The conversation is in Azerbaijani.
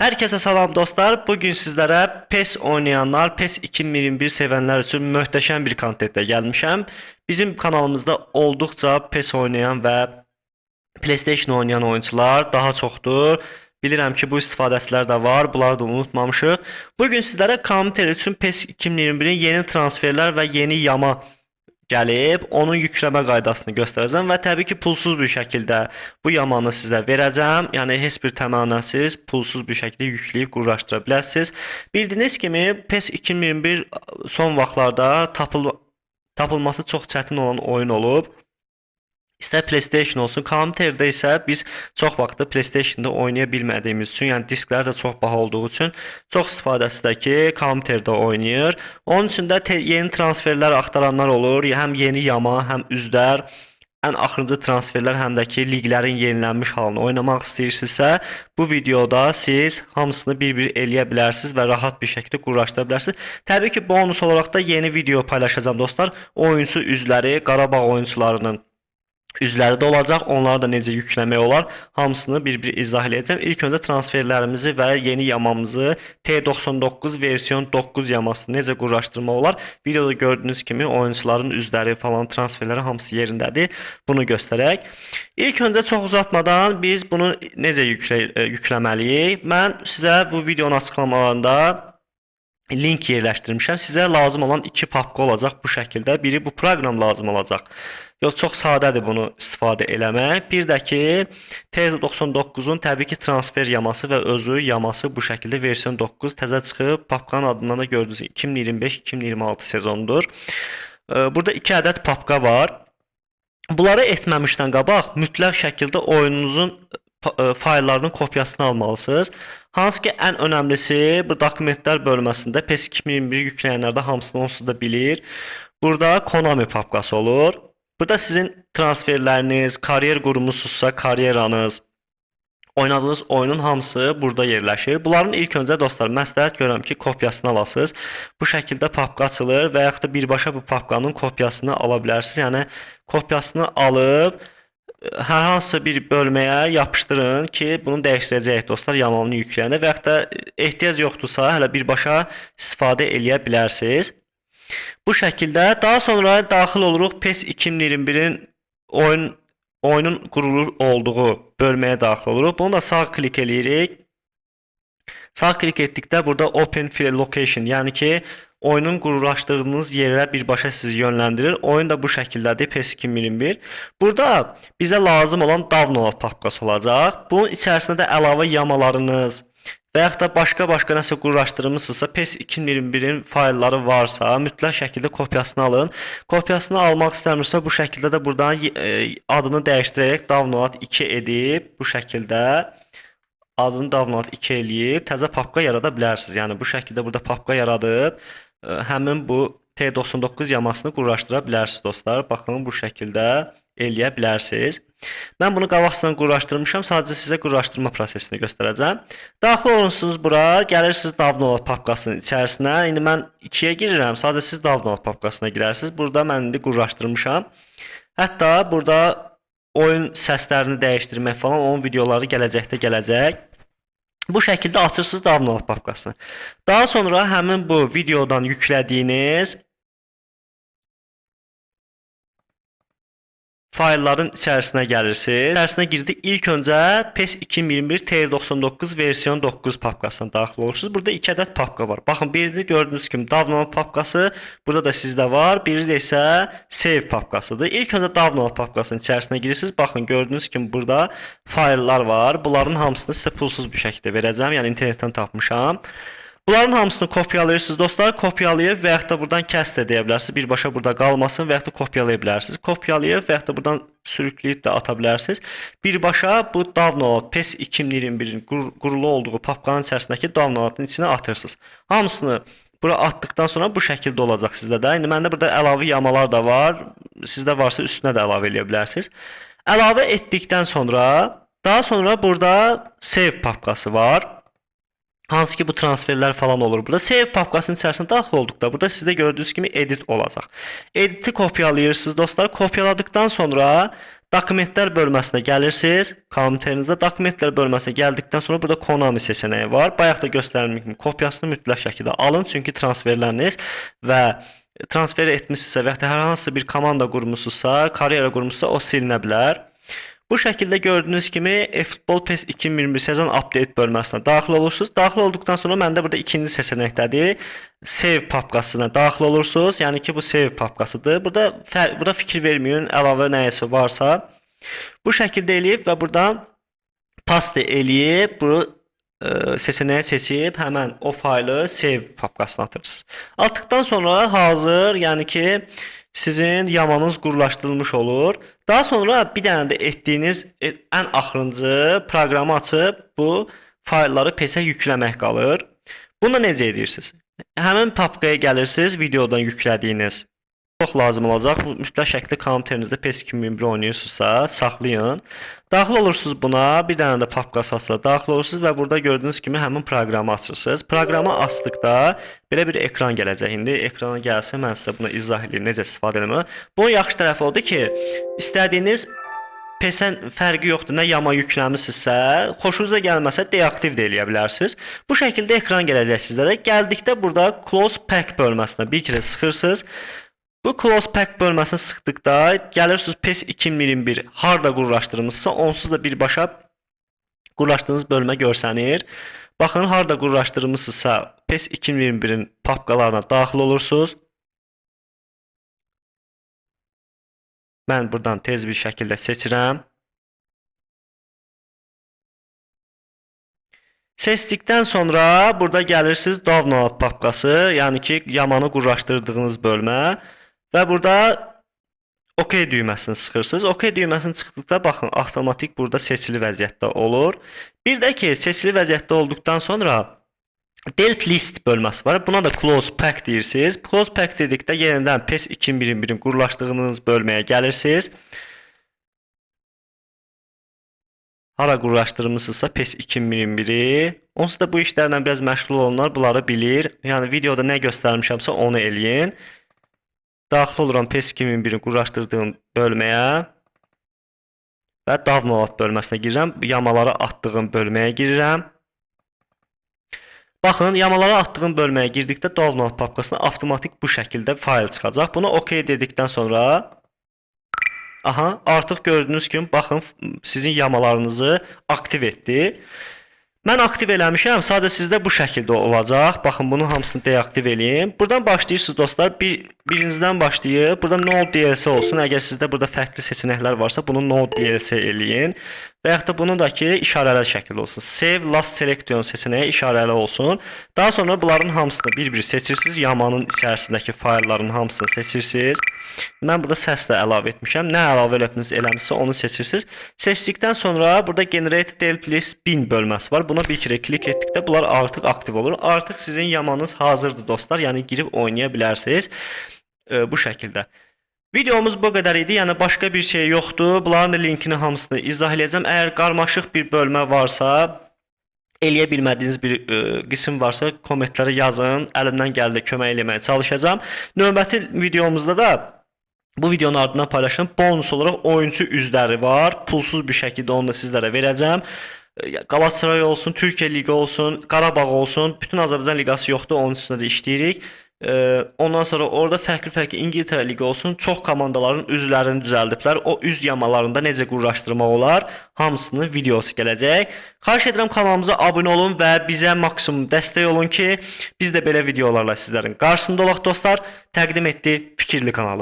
Herkese salam dostlar. Bugün sizlere PES oynayanlar, PES 2021 sevenler için möhtəşəm bir kontentlə gəlmişəm. Bizim kanalımızda olduqca PES oynayan və PlayStation oynayan oyuncular daha çoxdur. Bilirəm ki, bu istifadəçilər də var. Bunları da unutmamışıq. Bugün sizlərə kompüter üçün PES 2021-in yeni transferlər və yeni yama gəlib, onun yükləmə qaydasını göstərəcəm və təbii ki, pulsuz bir şəkildə bu yamanı sizə verəcəm. Yəni heç bir təmənnəsiz, pulsuz bir şəkildə yükləyib quraşdıra bilərsiniz. Bildiyiniz kimi PES 2021 son vaxtlarda tapılması çox çətin olan oyun olub. İstər PlayStation olsun, kompüterdə isə biz çox vaxtı PlayStation-da oynaya bilmədiyimiz üçün, yəni disklər də çox baha olduğu üçün çox istifadəçisi də ki, kompüterdə oynayır. Onun üçün də yeni transferlər axtaranlar olur, həm yeni yama, həm üzlər, ən axırıncı transferlər, həm də ki, liqlərin yenilənmiş halını oynamaq istəyirsinizsə, bu videoda siz hamısını bir-bir eləyə bilərsiniz və rahat bir şəkildə quraşdıra bilərsiniz. Təbii ki, bonus olaraq da yeni video paylaşacağam dostlar. Oyunçu üzləri, Qarabağ oyunçularının üzləri də olacaq. Onları da necə yükləmək olar, hamısını bir-bir izah edəcəm. İlk öncə transferlərimizi və yeni yamamızı T99 versiyon 9 yamasını necə quraşdırmaq olar. Videoda gördüyünüz kimi oyuncuların üzləri falan, transferləri hamısı yerindədir. Bunu göstərək. İlk öncə çox uzatmadan biz bunu necə yükləməliyik? Mən sizə bu videonun açıqlamalarında link yerləşdirmişəm. Sizə lazım olan iki papka olacaq bu şəkildə. Biri bu proqram lazım olacaq. Yox, çox sadədir bunu istifadə eləmək. Bir də ki, T99-un təbii ki, transfer yaması və özü yaması bu şəkildə versiyon 9 təzə çıxıb. Papkanın adından da gördünüz 2025-2026 sezondur. Burada 2 ədəd papka var. Bunları etməmişdən qabaq mütləq şəkildə oyununuzun fayllarının kopyasını almalısınız. Hansı ki, ən önəmlisi bu dokumentlər bölməsində PES 2021 yükləyənlərdə hamısını onsuz da bilir. Burada Konami papkası olur. Burada sizin transferləriniz, kariyer qurmusunuzsa karyeranız, oynadığınız oyunun hamısı burada yerləşir. Bunların ilk öncə dostlar, məsləhət görürəm ki, kopyasını alasınız. Bu şəkildə papka açılır və yaxud da birbaşa bu papkanın kopyasını ala bilərsiniz. Yəni kopyasını alıb hər hansı bir bölməyə yapışdırın ki, bunu dəyişdirəcəyik dostlar yamanını yükləyəndə və yaxud da ehtiyac yoxdursa hələ birbaşa istifadə eləyə bilərsiniz. Bu şəkildə daha sonra daxil oluruq PES 2021-in oyunun qurulur olduğu bölməyə daxil oluruq. Bunu da sağ klik eləyirik. Sağ klik etdikdə burada Open File Location, yəni ki, oyunun qururlaşdırdığınız yerə birbaşa sizi yönləndirir. Oyun da bu şəkildədir, PES 2021. Burada bizə lazım olan download papkası olacaq. Bunun içərisində də əlavə yamalarınız və yaxud da başqa nəsə quraşdırmısınızsa, PES 2021-in faylları varsa, mütləq şəkildə kopyasını alın. Kopyasını almaq istəmirsə, bu şəkildə də buradan adını dəyişdirərək download 2 edib, bu şəkildə adını download 2 eləyib, təzə papka yarada bilərsiniz. Yəni, bu şəkildə burada papka yaradıb, həmin bu T99 yamasını quraşdıra bilərsiniz dostlar. Baxın, bu şəkildə eləyə bilərsiniz. Mən bunu qabaqcadan quraşdırmışam, sadəcə sizə quraşdırma prosesini göstərəcəm. Daxil olursunuz bura, gəlirsiniz download papkasının içərisinə. İndi mən 2-yə girirəm, sadəcə siz download papkasına girərsiniz. Burada mən indi quraşdırmışam. Hətta burada oyun səslərini dəyişdirmək falan, onun videoları gələcəkdə gələcək. Bu şəkildə açırsınız download papkasını. Daha sonra həmin bu videodan yüklədiyiniz faylların içərisinə gəlirsiniz. İçərisinə girdik. İlk öncə PES 2021 T99 versiyon 9 papkasına daxil olursunuz. Burada 2 ədəd papka var. Baxın, biri də gördüyünüz kimi download papkası, burada da sizdə var. Biri də isə save papkasıdır. İlk öncə download papkasının içərisinə girirsiniz. Baxın, gördüyünüz kimi burada fayllar var. Bunların hamısını sizə pulsuz bir şəkildə verəcəm. Yəni internetdən tapmışam. Bunların hamısını kopyalayırsınız dostlar. Kopyalayıb və yaxud da buradan kəs də deyə bilərsiniz. Birbaşa burada qalmasın və yaxud da kopyalaya bilərsiniz. Kopyalayıb və yaxud da buradan sürükləyib də ata bilərsiniz. Birbaşa bu download PES 2021-in qurulu olduğu papkanın içərisindəki downloadın içinə atırsınız. Hamısını bura atdıqdan sonra bu şəkildə olacaq sizdə də. İndi məndə burada əlavə yamalar da var. Sizdə varsa üstünə də əlavə edə bilərsiniz. Əlavə etdikdən sonra, daha sonra burada save papkası var. Hansı ki, bu transferlər falan olur. Burada save papkasının içərisində daxil olduqda burada sizdə gördüyünüz kimi edit olacaq. Editi kopyalayırsınız dostlar. Kopyaladıkdan sonra Dokumentlər bölməsinə gəlirsiniz. Kompüterinizdə dokumentlər bölməsinə gəldikdən sonra burada Konami seçeneği var. Bayaq da göstərdiyim kimi kopyasını mütləq şəkildə alın. Çünki transferləriniz və transfer etmisinizsə və ya hər hansı bir komanda qurmusunuzsa, karyera qurmusunuzsa o silinə bilər. Bu şəkildə gördüyünüz kimi eFootball PES 2021 sezon update bölməsinə daxil olursunuz. Daxil olduqdan sonra məndə burada ikinci seçenəkdədir. Save papkasına daxil olursunuz. Yəni ki, bu save papkasıdır. Burada fikir verməyin, əlavə nəyəsə varsa. Bu şəkildə eləyib və buradan paste eləyib, bu seçeneği seçib həmən o faylı save papkasına atırsınız. Atdıqdan sonra hazır, yəni ki, sizin yamanız qurlaşdırılmış olur. Daha sonra bir dənə də etdiyiniz ən axırıncı proqramı açıb bu faylları PES-ə yükləmək qalır. Bunu necə edirsiniz? Həmin papkaya gəlirsiniz, videodan yüklədiyiniz. Çox lazım olacaq. Mütləq şəkildə kompüterinizdə PES 2021 oynayırsınızsa, saxlayın. Daxil olursunuz buna, bir dənə də papka asasına daxil olursunuz və burada gördüyünüz kimi həmin proqramı açırsınız. Proqramı açdıqda belə bir ekran gələcək. İndi ekrana gəlsə mən sizə bunu izah edeyim, necə istifadə etmək. Bunun yaxşı tərəfi odur ki, istədiyiniz PES-ən fərqi yoxdur. Nə yama yükləmisinizsə, xoşunuza gəlməsə deaktiv də eləyə bilərsiniz. Bu şəkildə ekran gələcək sizdə də. Gəldikdə burada Close Pack bölməsinə bir kere sıxırsınız. Bu Close Pack bölməsini sıxdıqda gəlirsiniz PES 2021 harda qurlaşdırılmışsa, onsuz da birbaşa qurlaşdığınız bölmə görsənir. Baxın, harda qurlaşdırılmışsa PES 2021-in papkalarına daxil olursunuz. Mən buradan tez bir şəkildə seçirəm. Seçdikdən sonra burada gəlirsiniz download papkası, yəni ki, yamanı qurlaşdırdığınız bölmə. Və burada OK düyməsini sıxırsınız. OK düyməsini çıxdıqda baxın, avtomatik burada seçili vəziyyətdə olur. Bir də ki, seçili vəziyyətdə olduqdan sonra Delete List bölməsi var. Buna da Close Pack deyirsiniz. Close Pack dedikdə yenidən PES 2021-in qurlaşdığınız bölməyə gəlirsiniz. Hara qurlaşdırmışsınızsa PES 2021-i. Onsuz da bu işlərlə biraz məşğul olanlar bunları bilir. Yəni videoda nə göstərmişəmsə onu eləyin. Daxil oluram PES 2021-in qurlaşdırdığım bölməyə və download bölməsinə girirəm. Yamaları atdığım bölməyə girirəm. Baxın, yamaları atdığım bölməyə girdikdə download papkasına avtomatik bu şəkildə fayl çıxacaq. Buna OK dedikdən sonra artıq gördüyünüz kimi baxın, sizin yamalarınızı aktiv etdi. Mən aktiv eləmişəm, sadəcə sizdə bu şəkildə olacaq. Baxın, bunun hamısını deaktiv eləyim. Buradan başlayırsınız dostlar. Birinciden başlayıb, burada No DLC olsun. Əgər sizdə burada fərqli seçenəklər varsa, bunu No DLC eləyin. Və yaxud da bunu da ki, işarəli şəkildə olsun. Save Last Selection seçeneği işarəli olsun. Daha sonra bunların hamısını bir-bir seçirsiniz. Yamanın içərisindəki faylların hamısını seçirsiniz. Mən burada səs də əlavə etmişəm. Nə əlavə eləmişsə onu seçirsiniz. Seçdikdən sonra burada Generate Delete List Bin bölməsi var. Buna bir kere klik etdikdə bunlar artıq aktiv olur. Artıq sizin yamanız hazırdır dostlar. Yəni girib oynaya bilərsiniz. Bu şəkildə. Videomuz bu qədər idi. Yəni başqa bir şey yoxdur. Bunların da linkini hamısını izah edəcəm. Əgər qarmaşıq bir bölmə varsa, eləyə bilmədiyiniz bir qism varsa, kommentlərə yazın. Əlimdən gəldi kömək eləməyə çalışacağam. Növbəti videomuzda da bu videonun ardından paylaşım. Bonus olaraq oyuncu üzləri var. Pulsuz bir şəkildə onu da sizlərə verəcəm. Galatasaray olsun, Türkiyə Ligi olsun, Qarabağ olsun. Bütün Azərbaycan liqası yoxdur. Onun üstündə də işləyirik. Ondan sonra orada fərqli İngiltərə Ligi olsun, çox komandaların üzlərini düzəldiblər. O üz yamalarında necə qurlaşdırmaq olar, hamısının videosu gələcək. Xahiş edirəm kanalımıza abunə olun və bizə maksimum dəstək olun ki, biz də belə videolarla sizlərin qarşısında olaq dostlar. Təqdim etdi Fikirli kanalı.